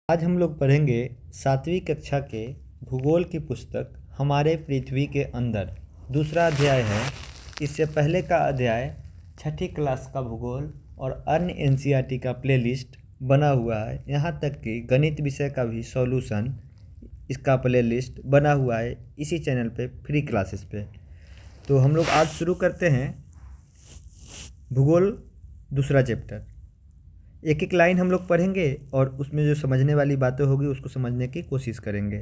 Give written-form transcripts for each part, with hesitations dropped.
आज हम लोग पढ़ेंगे 7वीं कक्षा के भूगोल की पुस्तक हमारे पृथ्वी के अंदर। दूसरा अध्याय है। इससे पहले का अध्याय 6ठी क्लास का भूगोल और अन्य एनसीईआरटी का प्लेलिस्ट बना हुआ है। यहाँ तक कि गणित विषय का भी सॉल्यूशन इसका प्लेलिस्ट बना हुआ है इसी चैनल पे फ्री क्लासेस पे। तो हम लोग आज शुरू करते हैं भूगोल दूसरा चैप्टर। एक एक लाइन हम लोग पढ़ेंगे और उसमें जो समझने वाली बातें होगी उसको समझने की कोशिश करेंगे।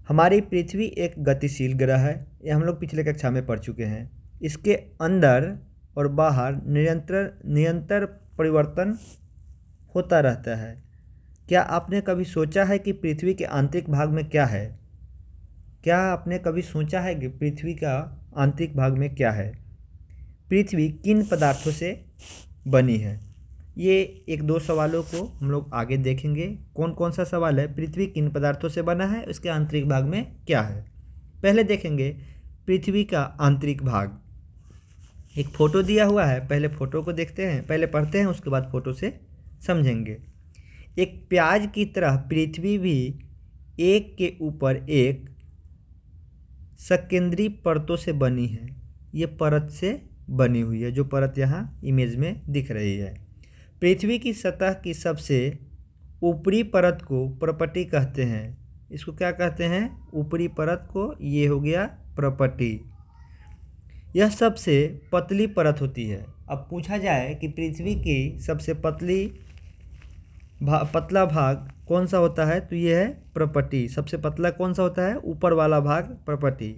हमारी पृथ्वी एक गतिशील ग्रह है। ये हम लोग पिछले कक्षा में पढ़ चुके हैं। इसके अंदर और बाहर निरंतर परिवर्तन होता रहता है। क्या आपने कभी सोचा है कि पृथ्वी के आंतरिक भाग में क्या है? क्या आपने कभी सोचा है कि पृथ्वी का आंतरिक भाग में क्या है? पृथ्वी किन पदार्थों से बनी है? ये एक दो सवालों को हम लोग आगे देखेंगे। कौन कौन सा सवाल है? पृथ्वी किन पदार्थों से बना है, उसके आंतरिक भाग में क्या है। पहले देखेंगे पृथ्वी का आंतरिक भाग। एक फ़ोटो दिया हुआ है, पहले फ़ोटो को देखते हैं, पहले पढ़ते हैं, उसके बाद फ़ोटो से समझेंगे। एक प्याज की तरह पृथ्वी भी एक के ऊपर एक सकेंद्री परतों से बनी है। ये परत से बनी हुई है, जो परत यहाँ इमेज में दिख रही है। पृथ्वी की सतह की सबसे ऊपरी परत को प्रपटी कहते हैं। इसको क्या कहते हैं? ऊपरी परत को। ये हो गया प्रपटी। यह सबसे पतली परत होती है। अब पूछा जाए कि पृथ्वी की सबसे पतला भाग कौन सा होता है, तो ये है प्रपटी। सबसे पतला कौन सा होता है? ऊपर वाला भाग, प्रपटी।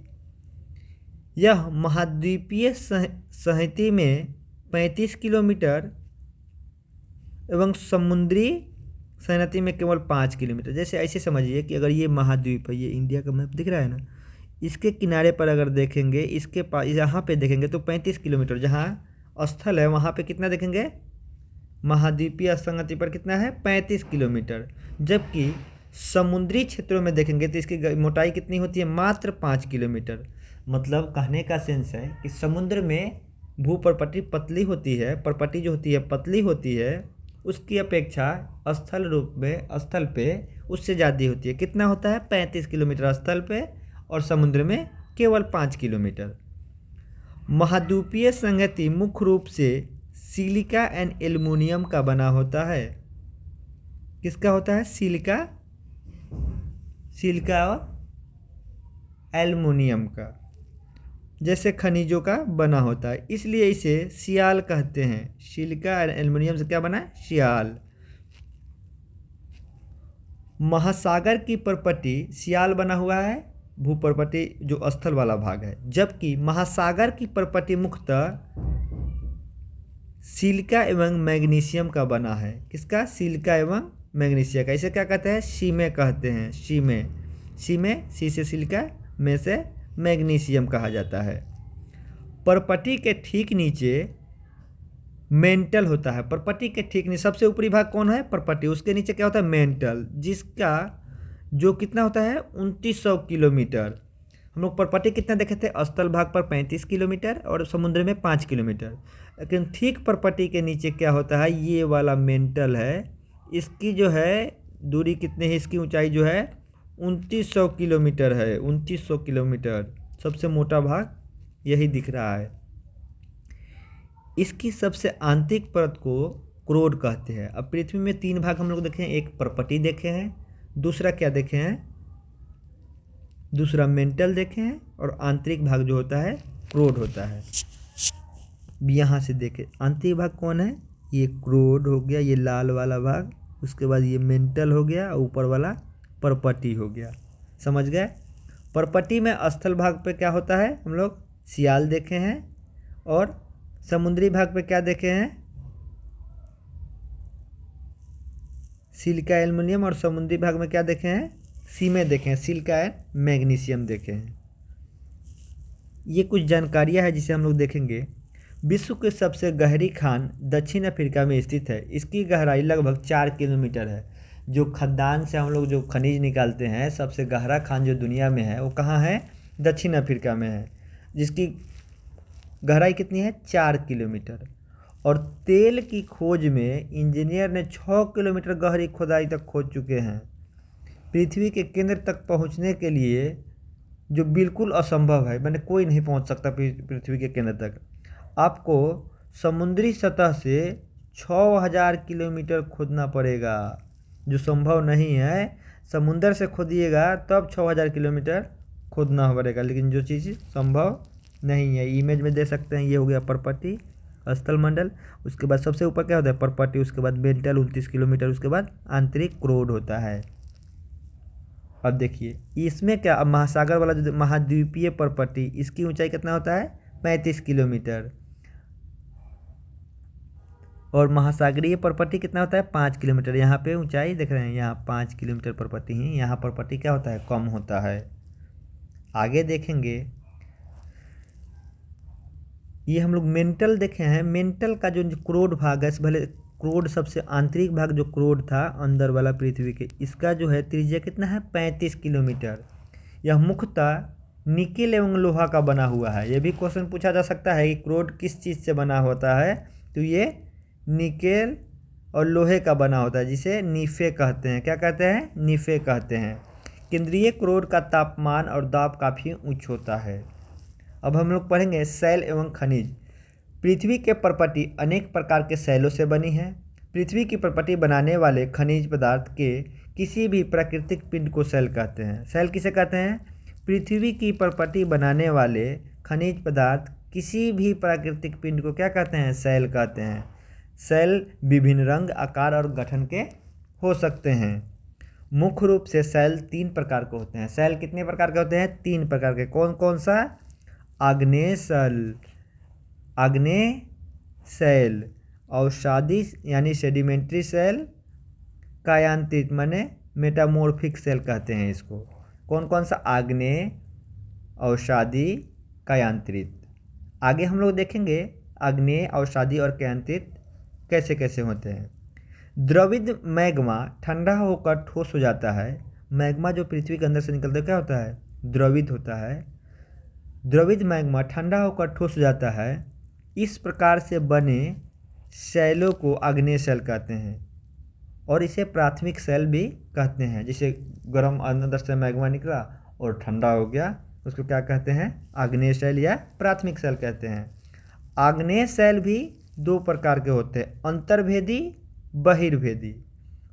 यह महाद्वीपीय सतह में 35 किलोमीटर एवं समुद्री सतह में केवल 5 किलोमीटर। जैसे ऐसे समझिए कि अगर ये महाद्वीप है, ये इंडिया का मैप दिख रहा है ना, इसके किनारे पर अगर देखेंगे, इसके पास यहाँ पे देखेंगे तो 35 किलोमीटर जहाँ स्थल है वहाँ पे कितना देखेंगे? महाद्वीपीय सतह पर कितना है? 35 किलोमीटर। जबकि समुद्री क्षेत्रों में देखेंगे तो इसकी मोटाई कितनी होती है? मात्र 5 किलोमीटर। मतलब कहने का सेंस है कि समुद्र में भूप्रपटी पतली होती है, प्रपटी जो होती है पतली होती है, उसकी अपेक्षा स्थल पे उससे ज़्यादा होती है। कितना होता है? 35 किलोमीटर स्थल पे और समुद्र में केवल 5 किलोमीटर। महाद्वीपीय संगति मुख्य रूप से सिलिका एंड एल्युमिनियम का बना होता है। किसका होता है? सिलिका और एल्युमिनियम का, जैसे खनिजों का बना होता है, इसलिए इसे सियाल कहते हैं। सिलिका और एल्युमिनियम से क्या बना है? सियाल। महासागर की परपटी सियाल बना हुआ है, भूप्रपटी जो स्थल वाला भाग है। जबकि महासागर की परपटी मुख्यतः सिलिका एवं मैग्नीशियम का बना है। किसका? सिलिका एवं मैग्नीशियम का। इसे क्या कहते हैं? शीमे कहते हैं। शीमे, सी से सिलिका, में से मैग्नीशियम कहा जाता है। परपटी के ठीक नीचे मेंटल होता है। परपटी के ठीक नीचे सबसे ऊपरी भाग कौन है? परपटी। उसके नीचे क्या होता है? मेंटल, जिसका जो कितना होता है? 2900 किलोमीटर। हम लोग परपटी कितना देखे थे? स्थल भाग पर 35 किलोमीटर और समुद्र में 5 किलोमीटर। लेकिन ठीक परपटी के नीचे क्या होता है? ये वाला मेंटल है। इसकी जो है दूरी कितनी है? इसकी ऊंचाई जो है 2900 किलोमीटर है। 2900 किलोमीटर सबसे मोटा भाग यही दिख रहा है। इसकी सबसे आंतरिक परत को क्रोड कहते हैं। अब पृथ्वी में 3 भाग हम लोग देखे हैं। एक परपटी देखे हैं, दूसरा क्या देखे हैं? दूसरा मेंटल देखे हैं, और आंतरिक भाग जो होता है क्रोड होता है। यहाँ से देखे आंतरिक भाग कौन है? ये क्रोड हो गया, ये लाल वाला भाग। उसके बाद ये मेंटल हो गया, ऊपर वाला परपटी हो गया। समझ गए? परपटी में स्थल भाग पे क्या होता है? हम लोग सियाल देखे हैं। और समुद्री भाग पे क्या देखे हैं? Silica aluminium. और समुद्री भाग में क्या देखे हैं? सीमे देखे हैं, सिलिका एंड मैग्नीशियम देखे हैं। ये कुछ जानकारियां है जिसे हम लोग देखेंगे। विश्व की सबसे गहरी खान दक्षिण अफ्रीका में स्थित है। इसकी गहराई लगभग 4 किलोमीटर है। जो खदान से हम लोग जो खनिज निकालते हैं, सबसे गहरा खान जो दुनिया में है वो कहाँ है? दक्षिण अफ्रीका में है, जिसकी गहराई कितनी है? 4 किलोमीटर। और तेल की खोज में इंजीनियर ने 6 किलोमीटर गहरी खुदाई तक खोद चुके हैं। पृथ्वी के केंद्र तक पहुंचने के लिए, जो बिल्कुल असंभव है, मैंने कोई नहीं पहुंच सकता पृथ्वी के केंद्र तक। आपको समुद्री सतह से 6000 किलोमीटर खोदना पड़ेगा, जो संभव नहीं है। समुंदर से खोदिएगा तब 6000 किलोमीटर खोदना पड़ेगा, लेकिन जो चीज़ संभव नहीं है। इमेज में दे सकते हैं, ये हो गया परपटी स्थलमंडल, उसके बाद सबसे ऊपर क्या होता है, परपटी, उसके बाद बेंटल 29 किलोमीटर, उसके बाद आंतरिक क्रोड होता है। अब देखिए इसमें क्या, अब महासागर वाला जो महाद्वीपीय परपटी, इसकी ऊंचाई कितना होता है, 35 किलोमीटर, और महासागरीय परपटी कितना होता है, 5 किलोमीटर। यहाँ पे ऊंचाई देख रहे हैं, यहाँ 5 किलोमीटर परपटी है, यहाँ परपटी क्या होता है, कम होता है। आगे देखेंगे, ये हम लोग मेंटल देखे हैं। मेंटल का जो क्रोड भाग है, भले क्रोड सबसे आंतरिक भाग जो क्रोड था अंदर वाला पृथ्वी के, इसका जो है त्रिज्या कितना है, 35 किलोमीटर। यह मुख्यतः निकेल एवं लोहा का बना हुआ है। यह भी क्वेश्चन पूछा जा सकता है कि क्रोड किस चीज़ से बना होता है, तो ये निकेल और लोहे का बना होता है, जिसे नीफे कहते हैं। क्या कहते हैं, नीफे कहते हैं। केंद्रीय क्रोड का तापमान और दाब काफ़ी उच्च होता है। अब हम लोग पढ़ेंगे शैल एवं खनिज। पृथ्वी के परपटी अनेक प्रकार के शैलों से बनी है। पृथ्वी की परपटी बनाने वाले खनिज पदार्थ के किसी भी प्राकृतिक पिंड को शैल कहते हैं। शैल किसे कहते हैं, पृथ्वी की परपटी बनाने वाले खनिज पदार्थ किसी भी प्राकृतिक पिंड को क्या कहते हैं, शैल कहते हैं। शैल विभिन्न रंग, आकार और गठन के हो सकते हैं। मुख्य रूप से शैल 3 प्रकार के होते हैं। शैल कितने प्रकार के होते हैं, 3 प्रकार के। कौन कौन सा, आग्नेय शैल, आग्नेय शैल, अवसादी यानी सेडिमेंट्री शैल, कायांतरित माने मेटामॉर्फिक शैल कहते हैं इसको। कौन कौन सा, आग्नेय, अवसादी, कायांतरित। आगे हम लोग देखेंगे आग्नेय, अवसादी और कायांतरित कैसे कैसे होते हैं। द्रवित मैग्मा ठंडा होकर ठोस हो जाता है। मैग्मा जो पृथ्वी के अंदर से निकलता है क्या होता है, द्रवित होता है। द्रवित मैग्मा ठंडा होकर ठोस हो जाता है। इस प्रकार से बने शैलों को आग्नेय शैल कहते हैं, और इसे प्राथमिक शैल भी कहते हैं। जैसे गर्म अंदर से मैग्मा निकला और ठंडा हो गया, उसको क्या कहते हैं, आग्नेय शैल या प्राथमिक शैल कहते हैं। आग्नेय शैल भी 2 प्रकार के होते हैं, अंतर्भेदी, बहिर्भेदी।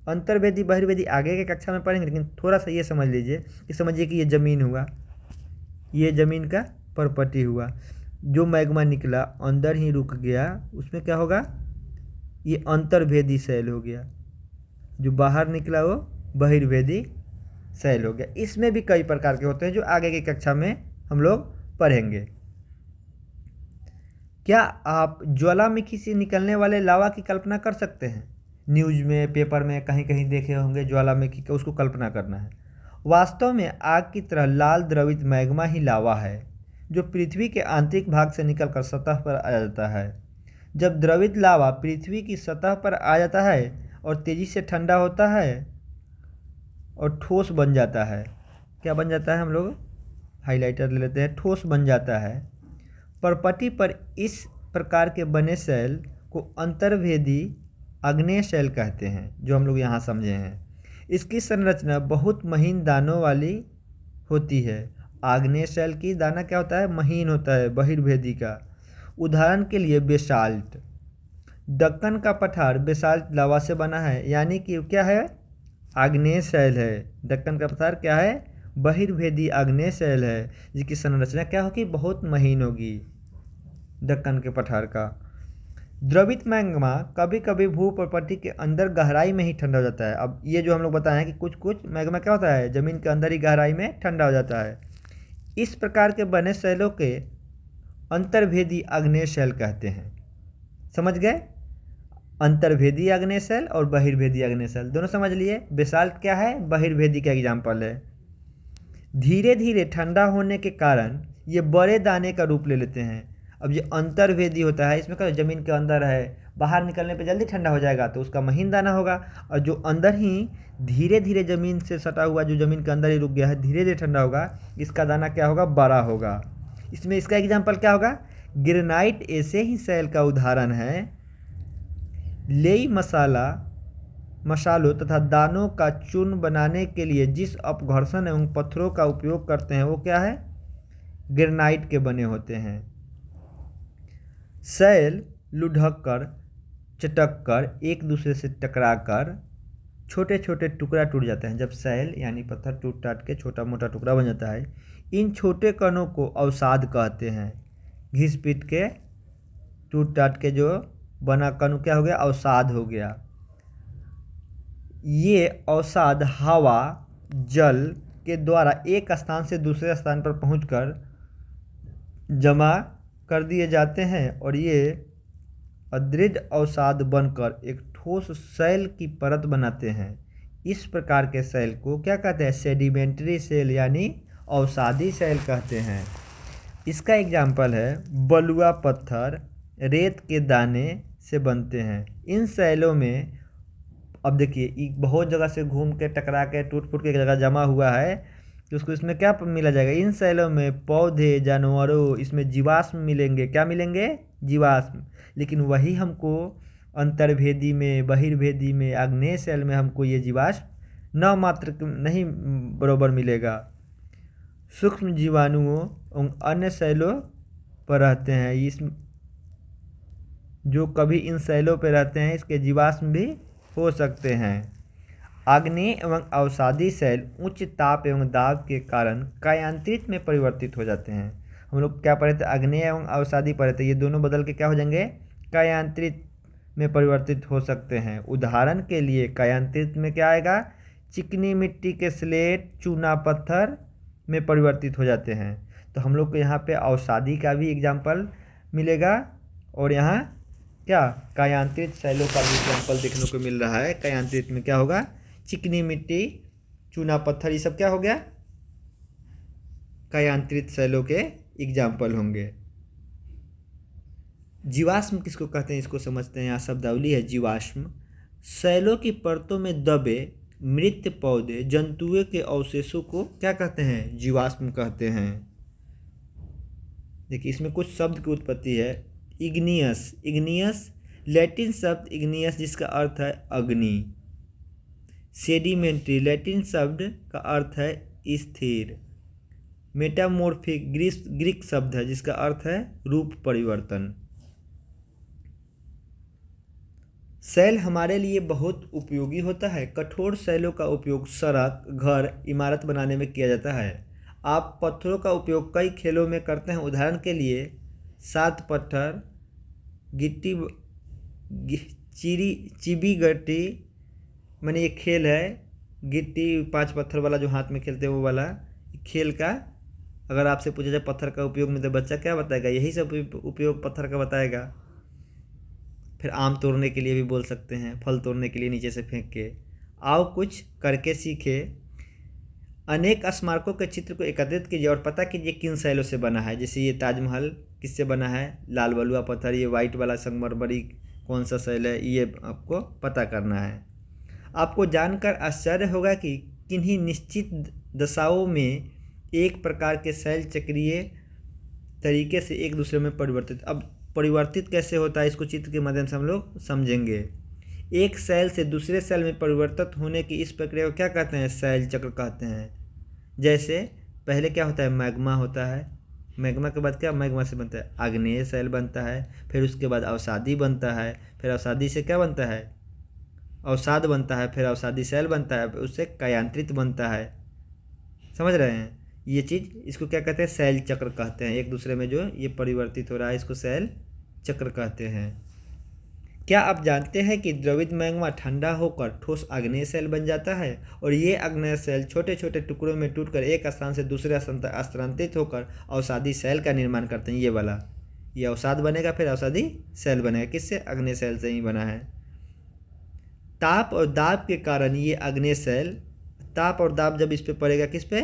अंतर्भेदी बहिर्भेदी आगे के कक्षा में पढ़ेंगे, लेकिन थोड़ा सा ये समझ लीजिए कि समझिए कि ये ज़मीन हुआ, ये ज़मीन का परपटी हुआ। जो मैग्मा निकला अंदर ही रुक गया, उसमें क्या होगा, ये अंतर्भेदी शैल हो गया। जो बाहर निकला वो बहिर्भेदी शैल हो गया। इसमें भी कई प्रकार के होते हैं, जो आगे की कक्षा में हम लोग पढ़ेंगे। क्या आप ज्वालामुखी से निकलने वाले लावा की कल्पना कर सकते हैं। न्यूज़ में, पेपर में कहीं कहीं देखे होंगे ज्वालामुखी का, उसको कल्पना करना है। वास्तव में आग की तरह लाल द्रवित मैग्मा ही लावा है, जो पृथ्वी के आंतरिक भाग से निकलकर सतह पर आ जाता है। जब द्रवित लावा पृथ्वी की सतह पर आ जाता है और तेज़ी से ठंडा होता है और ठोस बन जाता है। क्या बन जाता है, हम लोग हाइलाइटर ले लेते हैं, ठोस बन जाता है। परपटी पर इस प्रकार के बने शैल को अंतर्भेदी आग्नेय शैल कहते हैं, जो हम लोग यहाँ समझे हैं। इसकी संरचना बहुत महीन दानों वाली होती है। आग्नेय शैल की दाना क्या होता है, महीन होता है, बहिर्भेदी का। उदाहरण के लिए बेसाल्ट, दक्कन का पठार बेसाल्ट लावा से बना है, यानी कि क्या है, आग्नेय शैल है। दक्कन का पठार क्या है, बहिर्भेदी आग्नेय शैल है, जिसकी संरचना क्या होगी, बहुत महीन होगी दक्कन के पठार का। द्रवित मैग्मा कभी कभी भूप्रपटी के अंदर गहराई में ही ठंडा हो जाता है। अब ये जो हम लोग बताए हैं कि कुछ कुछ मैग्मा क्या होता है, ज़मीन के अंदर ही गहराई में ठंडा हो जाता है। इस प्रकार के बने शैलों के अंतर्भेदी आग्नेय शैल कहते हैं। समझ गए, अंतर्भेदी आग्नेय शैल और बहिर्भेदी आग्नेय शैल दोनों समझ लिए। बेसाल्ट क्या है, बहिर्भेदी का एग्जाम्पल है। धीरे धीरे ठंडा होने के कारण ये बड़े दाने का रूप ले लेते हैं। अब ये अंतर्भेदी होता है, इसमें क्या, ज़मीन के अंदर है, बाहर निकलने पे जल्दी ठंडा हो जाएगा तो उसका महीन दाना होगा। और जो अंदर ही धीरे धीरे ज़मीन से सटा हुआ, जो ज़मीन के अंदर ही रुक गया है, धीरे धीरे ठंडा होगा, इसका दाना क्या होगा, बड़ा होगा। इसमें इसका एग्जाम्पल क्या होगा, ग्रेनाइट ऐसे ही शैल का उदाहरण है लेई मसालों तथा दानों का चूर्ण बनाने के लिए जिस अपघर्षण एवं पत्थरों का उपयोग करते हैं वो क्या है? ग्रेनाइट के बने होते हैं। शैल लुढ़क कर, चटक कर, एक दूसरे से टकरा कर छोटे छोटे टुकड़ा टूट जाते हैं। जब शैल यानी पत्थर टूट टाट के छोटा मोटा टुकड़ा बन जाता है, इन छोटे कणों को अवसाद कहते हैं। घिस पीट के टूट टाट के जो बना कण क्या हो गया? अवसाद हो गया। ये अवसाद हवा जल के द्वारा एक स्थान से दूसरे स्थान पर पहुंचकर जमा कर दिए जाते हैं और ये अदृढ़ अवसाद बनकर एक ठोस शैल की परत बनाते हैं। इस प्रकार के शैल को क्या कहते हैं? सेडिमेंट्री शैल यानी अवसादी शैल कहते हैं। इसका एग्जाम्पल है बलुआ पत्थर रेत के दाने से बनते हैं। इन शैलों में अब देखिए बहुत जगह से घूम के टकरा के टूट फूट के एक जगह जमा हुआ है, तो उसको इसमें क्या मिला जाएगा? इन शैलों में पौधे, जानवरों, इसमें जीवाश्म मिलेंगे। क्या मिलेंगे? जीवाश्म। लेकिन वही हमको अंतर्भेदी में, बहिर्भेदी में, आग्नेय शैल में हमको ये जीवाश्म न मात्र नहीं बराबर मिलेगा। सूक्ष्म जीवाणुओं और अन्य शैलों पर रहते हैं। इस जो कभी इन शैलों पर रहते हैं इसके जीवाश्म भी हो सकते हैं। आग्नेय एवं अवसादी शैल उच्च ताप एवं दाब के कारण कायांतरित में परिवर्तित हो जाते हैं। हम लोग क्या पढ़े थे? आग्नेय एवं अवसादी पढ़े थे। ये दोनों बदल के क्या हो जाएंगे? कायांतरित में परिवर्तित हो सकते हैं। उदाहरण के लिए कायांतरित में क्या आएगा? चिकनी मिट्टी के स्लेट, चूना पत्थर में परिवर्तित हो जाते हैं। तो हम लोग को यहाँ पे अवसादी का भी एग्जाम्पल मिलेगा और यहाँ क्या कायांतरित शैलों का भी एग्जाम्पल देखने को मिल रहा है। कायांतरित में क्या होगा? चिकनी मिट्टी, चूना पत्थर, ये सब क्या हो गया? कायांतरित शैलों के एग्जाम्पल होंगे। जीवाश्म किसको कहते हैं इसको समझते हैं। यहाँ शब्दावली है जीवाश्म। शैलों की परतों में दबे मृत पौधे, जंतुओं के अवशेषों को क्या कहते हैं? जीवाश्म कहते हैं। देखिए इसमें कुछ शब्द की उत्पत्ति है। इग्नियस, इग्नियस लैटिन शब्द इग्नियस जिसका अर्थ है अग्नि। सेडिमेंट्री लैटिन शब्द का अर्थ है स्थिर। मेटामॉर्फिक ग्रीक शब्द है जिसका अर्थ है रूप परिवर्तन। शैल हमारे लिए बहुत उपयोगी होता है। कठोर शैलों का उपयोग सड़क, घर, इमारत बनाने में किया जाता है। आप पत्थरों का उपयोग कई खेलों में करते हैं। उदाहरण के लिए 7 पत्थर, गिट्टी, चिबी गट्टी, मैंने ये खेल है गिट्टी 5 पत्थर वाला जो हाथ में खेलते हैं वो वाला खेल का अगर आपसे पूछा जाए पत्थर का उपयोग में तो बच्चा क्या बताएगा? यही सब उपयोग पत्थर का बताएगा। फिर आम तोड़ने के लिए भी बोल सकते हैं, फल तोड़ने के लिए नीचे से फेंक के। आओ कुछ करके सीखे। अनेक स्मारकों के चित्र को एकत्रित कीजिए और पता कीजिए किन शैलों से बना है। जैसे ये ताजमहल किससे बना है? लाल बलुआ पत्थर। ये वाइट वाला संगमरमरी कौन सा शैल है? ये आपको पता करना है। आपको जानकर आश्चर्य होगा कि किन्हीं निश्चित दशाओं में एक प्रकार के शैल चक्रीय तरीके से एक दूसरे में परिवर्तित कैसे होता है इसको चित्र के माध्यम से हम लोग समझेंगे। एक शैल से दूसरे शैल में परिवर्तित होने की इस प्रक्रिया को क्या कहते हैं? शैल चक्र कहते हैं। जैसे पहले क्या होता है? मैग्मा होता है। मैग्मा के बाद क्या? मैग्मा से बनता है आग्नेय शैल बनता है। फिर उसके बाद अवसादी बनता है। फिर अवसादी से क्या बनता है? अवसाद बनता है। फिर अवसादी शैल बनता है। उससे कायांतरित बनता है। समझ रहे हैं? ये चीज़ इसको क्या कहते हैं? शैल चक्र कहते हैं। एक दूसरे में जो ये परिवर्तित हो रहा है इसको शैल चक्र कहते हैं। क्या आप जानते हैं कि द्रवित मैग्मा ठंडा होकर ठोस आग्नेय शैल बन जाता है और ये आग्नेय शैल छोटे छोटे टुकड़ों में टूटकर एक स्थान से दूसरे स्थान तक स्थानांतरित होकर अवसादी शैल का निर्माण करते हैं। ये वाला ये अवसाद बनेगा फिर अवसादी शैल बनेगा। किससे? आग्नेय शैल से ही बना है। ताप और दाब के कारण ये आग्नेय शैल, ताप और दाब जब इस पे पड़ेगा किस पे?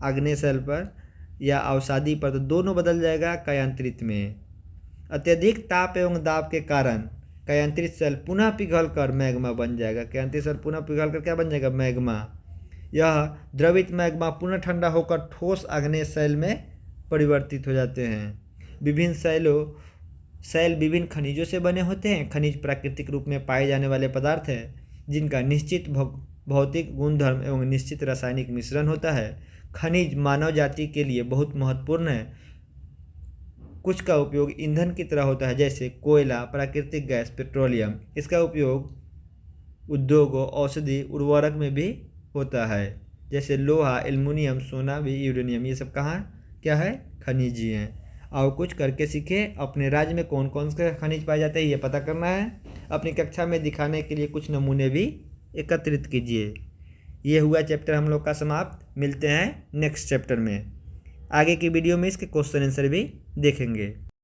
आग्नेय शैल पर या अवसादी पर, तो दोनों बदल जाएगा कायांतरित में। अत्यधिक ताप एवं दाब के कारण कायांतरित शैल पुनः पिघलकर मैग्मा बन जाएगा। कायांतरित शैल पुनः पिघलकर क्या बन जाएगा? मैग्मा। यह द्रवित मैग्मा पुनः ठंडा होकर ठोस आग्नेय शैल में परिवर्तित हो जाते हैं। विभिन्न शैलों शैल विभिन्न खनिजों से बने होते हैं। खनिज प्राकृतिक रूप में पाए जाने वाले पदार्थ हैं जिनका निश्चित भौतिक गुणधर्म एवं निश्चित रासायनिक मिश्रण होता है। खनिज मानव जाति के लिए बहुत महत्वपूर्ण है। कुछ का उपयोग ईंधन की तरह होता है, जैसे कोयला, प्राकृतिक गैस, पेट्रोलियम। इसका उपयोग उद्योगों, औषधि, उर्वरक में भी होता है, जैसे लोहा, एल्युमिनियम, सोना भी, यूरेनियम। ये सब कहाँ क्या है? खनिज ही हैं। और कुछ करके सीखे। अपने राज्य में कौन कौन से खनिज पाए जाते हैं ये पता करना है। अपनी कक्षा में दिखाने के लिए कुछ नमूने भी एकत्रित कीजिए। ये हुआ चैप्टर हम लोग का समाप्त। मिलते हैं नेक्स्ट चैप्टर में। आगे की वीडियो में इसके क्वेश्चन आंसर भी देखेंगे।